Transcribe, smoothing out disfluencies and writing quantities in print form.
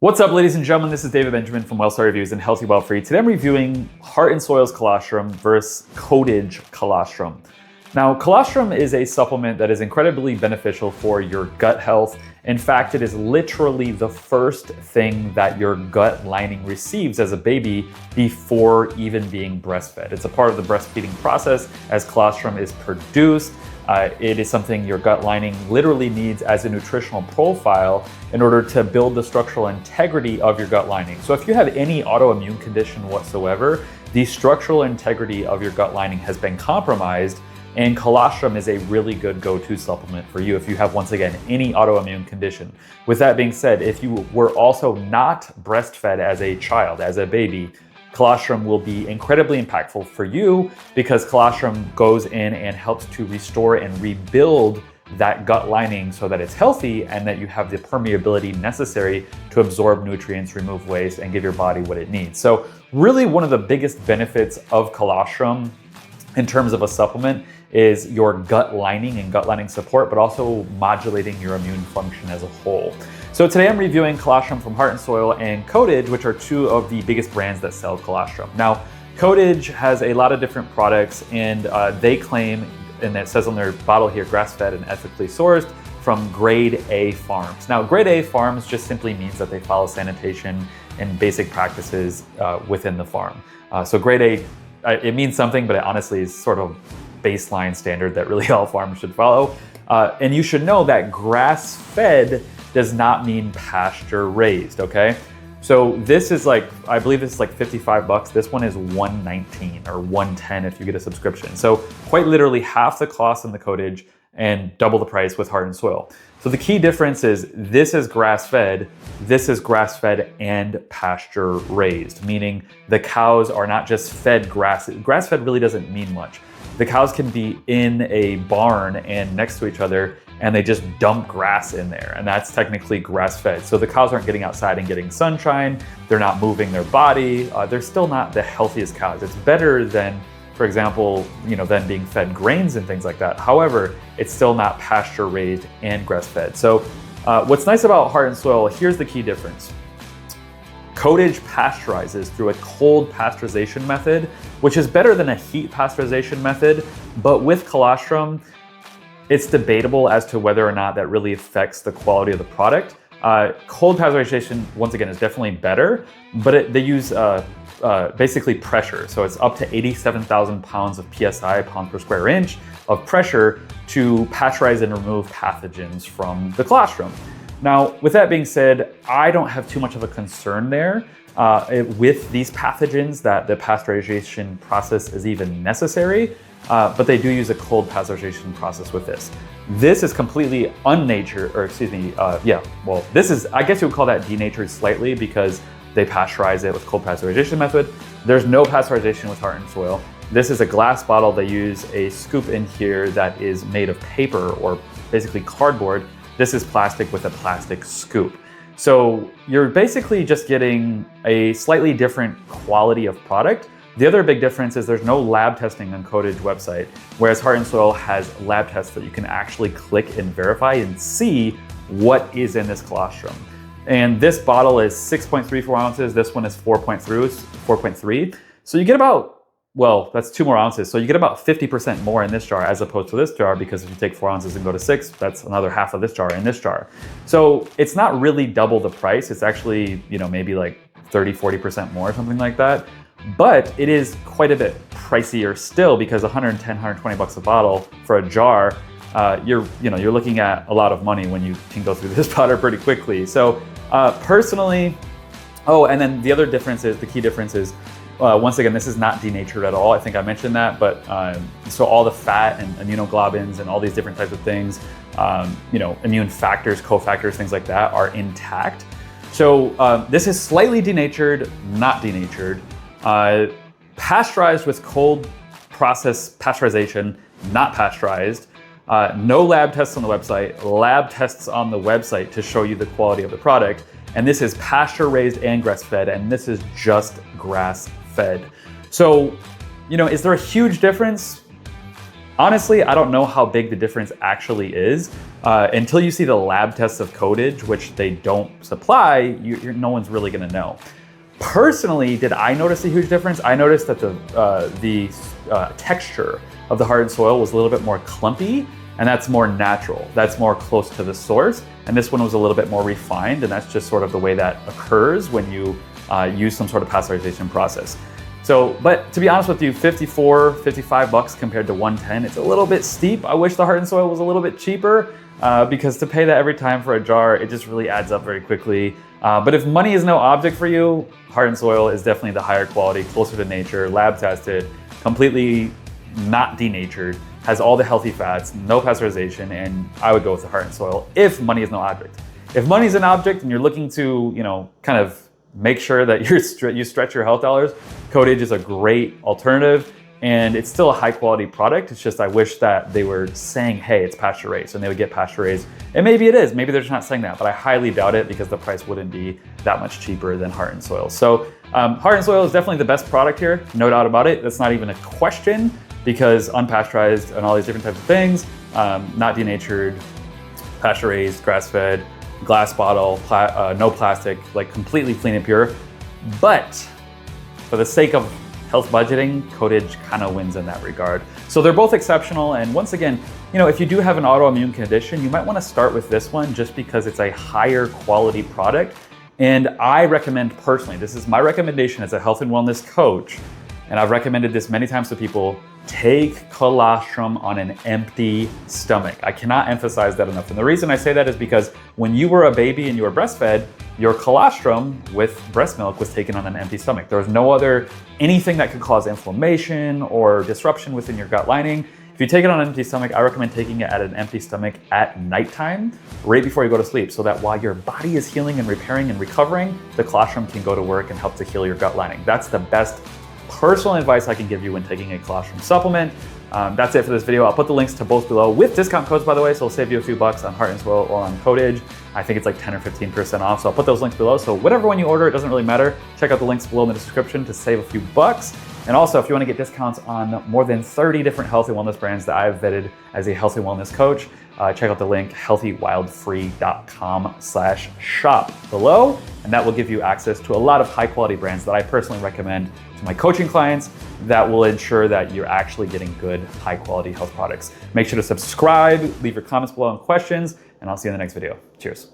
What's up, ladies and gentlemen? This is David Benjamin from WellStar Reviews and Healthy Well Free. Today I'm reviewing Heart and Soil's Colostrum versus Codeage Colostrum. Now, colostrum is a supplement that is incredibly beneficial for your gut health. In fact, it is literally the first thing that your gut lining receives as a baby before even being breastfed. It's a part of the breastfeeding process as colostrum is produced. It is something your gut lining literally needs as a nutritional profile in order to build the structural integrity of your gut lining. So if you have any autoimmune condition whatsoever, the structural integrity of your gut lining has been compromised, and colostrum is a really good go-to supplement for you if you have, once again, any autoimmune condition. With that being said, if you were also not breastfed as a child, as a baby, colostrum will be incredibly impactful for you because colostrum goes in and helps to restore and rebuild that gut lining so that it's healthy and that you have the permeability necessary to absorb nutrients, remove waste, and give your body what it needs. So really one of the biggest benefits of colostrum in terms of a supplement is your gut lining and gut lining support, but also modulating your immune function as a whole. So today I'm reviewing colostrum from Heart and Soil and Codeage, which are two of the biggest brands that sell colostrum. Now, Codeage has a lot of different products, and they claim, and it says on their bottle here, grass-fed and ethically sourced from grade A farms. Now, grade A farms just simply means that they follow sanitation and basic practices within the farm. So grade A, it means something, but it honestly is sort of baseline standard that really all farms should follow. And you should know that grass-fed does not mean pasture-raised, okay? So this is like, I believe this is like 55 bucks. This one is 119 or 110 if you get a subscription. So quite literally half the cost in the Codeage and double the price with Heart and Soil. So the key difference is this is grass-fed and pasture-raised, meaning the cows are not just fed grass. Grass-fed really doesn't mean much. The cows can be in a barn and next to each other, and they just dump grass in there, and that's technically grass-fed. So the cows aren't getting outside and getting sunshine, they're not moving their body, they're still not the healthiest cows. It's better than, for example, than being fed grains and things like that. However, it's still not pasture-raised and grass-fed. So what's nice about Heart and Soil, here's the key difference. Codeage pasteurizes through a cold pasteurization method, which is better than a heat pasteurization method, but with colostrum, it's debatable as to whether or not that really affects the quality of the product. Cold pasteurization, once again, is definitely better, but they use basically pressure. So it's up to 87,000 pounds of PSI, pounds per square inch, of pressure to pasteurize and remove pathogens from the colostrum. Now, with that being said, I don't have too much of a concern there with these pathogens that the pasteurization process is even necessary, but they do use a cold pasteurization process with this. This is completely unnatured, or excuse me, this is, I guess you would call that denatured slightly because they pasteurize it with cold pasteurization method. There's no pasteurization with Heart and Soil. This is a glass bottle. They use a scoop in here that is made of paper or basically cardboard. This is plastic with a plastic scoop. So you're basically just getting a slightly different quality of product. The other big difference is there's no lab testing on Codeage website, whereas Heart and Soil has lab tests that you can actually click and verify and see what is in this colostrum. And this bottle is 6.34 ounces. This one is 4.3. So you get about, well, that's 2 more ounces. So you get about 50% more in this jar as opposed to this jar, because if you take 4 ounces and go to 6, that's another half of this jar in this jar. So it's not really double the price. It's actually, maybe like 30, 40% more, something like that. But it is quite a bit pricier still, because 110, 120 bucks a bottle for a jar, you're looking at a lot of money when you can go through this powder pretty quickly. So personally, and then the other difference is, the key difference is, once again, this is not denatured at all. I think I mentioned that, but so all the fat and immunoglobulins and all these different types of things, immune factors, cofactors, things like that are intact. So this is slightly denatured, not denatured. Pasteurized with cold process pasteurization, not pasteurized. No lab tests on the website, lab tests on the website to show you the quality of the product. And this is pasture-raised and grass-fed, and this is just grass-fed. So, is there a huge difference? Honestly, I don't know how big the difference actually is until you see the lab tests of Codeage, which they don't supply. No one's really going to know. Personally, did I notice a huge difference? I noticed that the texture of the hardened soil was a little bit more clumpy, and that's more natural. That's more close to the source. And this one was a little bit more refined, and that's just sort of the way that occurs when you use some sort of pasteurization process. So, but to be honest with you, 54, 55 bucks compared to 110, it's a little bit steep. I wish the hardened soil was a little bit cheaper because to pay that every time for a jar, it just really adds up very quickly. But if money is no object for you, hardened soil is definitely the higher quality, closer to nature, lab tested, completely not denatured, has all the healthy fats, no pasteurization, and I would go with the hardened soil if money is no object. If money is an object and you're looking to, kind of make sure that you stretch your health dollars, Codeage is a great alternative, and it's still a high quality product. It's just I wish that they were saying, hey, it's pasture-raised, and they would get pasture-raised. And maybe it is, maybe they're just not saying that, but I highly doubt it because the price wouldn't be that much cheaper than hardened soil. So hardened soil is definitely the best product here, no doubt about it. That's not even a question because unpasteurized and all these different types of things, not denatured, pasture-raised, grass-fed, glass bottle, no plastic, like completely clean and pure. But for the sake of health budgeting, Codeage kind of wins in that regard. So they're both exceptional. And once again, if you do have an autoimmune condition, you might want to start with this one just because it's a higher quality product. And I recommend personally, this is my recommendation as a health and wellness coach, and I've recommended this many times to people, take colostrum on an empty stomach. I cannot emphasize that enough. And the reason I say that is because when you were a baby and you were breastfed, your colostrum with breast milk was taken on an empty stomach. There was no other anything that could cause inflammation or disruption within your gut lining. If you take it on an empty stomach, I recommend taking it at an empty stomach at nighttime, right before you go to sleep, so that while your body is healing and repairing and recovering, the colostrum can go to work and help to heal your gut lining. That's the best personal advice I can give you when taking a colostrum supplement. That's it for this video. I'll put the links to both below with discount codes, by the way, so it'll save you a few bucks on hardened soil or on Codeage. I think it's like 10 or 15% off, so I'll put those links below. So whatever one you order, it doesn't really matter. Check out the links below in the description to save a few bucks. And also, if you want to get discounts on more than 30 different health and wellness brands that I've vetted as a health and wellness coach, check out the link healthywildfree.com/shop below, and that will give you access to a lot of high quality brands that I personally recommend to my coaching clients that will ensure that you're actually getting good, high quality health products. Make sure to subscribe, leave your comments below and questions, and I'll see you in the next video. Cheers.